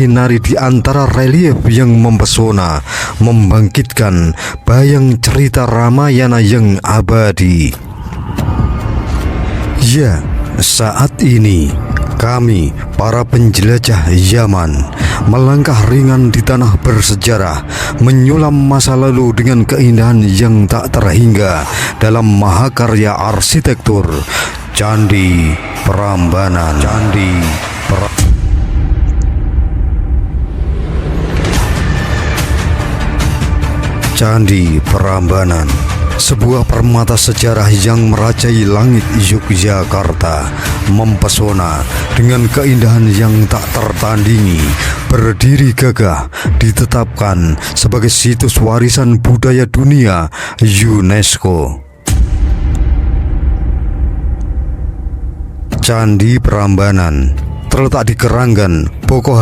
Nari di antara relief yang mempesona, membangkitkan bayang cerita Ramayana yang abadi. Ya, saat ini kami, para penjelajah Yaman, melangkah ringan di tanah bersejarah, menyulam masa lalu dengan keindahan yang tak terhingga dalam mahakarya arsitektur Candi Prambanan. Candi Prambanan, sebuah permata sejarah yang merajai langit Yogyakarta, mempesona dengan keindahan yang tak tertandingi, berdiri gagah, ditetapkan sebagai situs warisan budaya dunia UNESCO. Candi Prambanan terletak di Keranggan, Bokoharjo,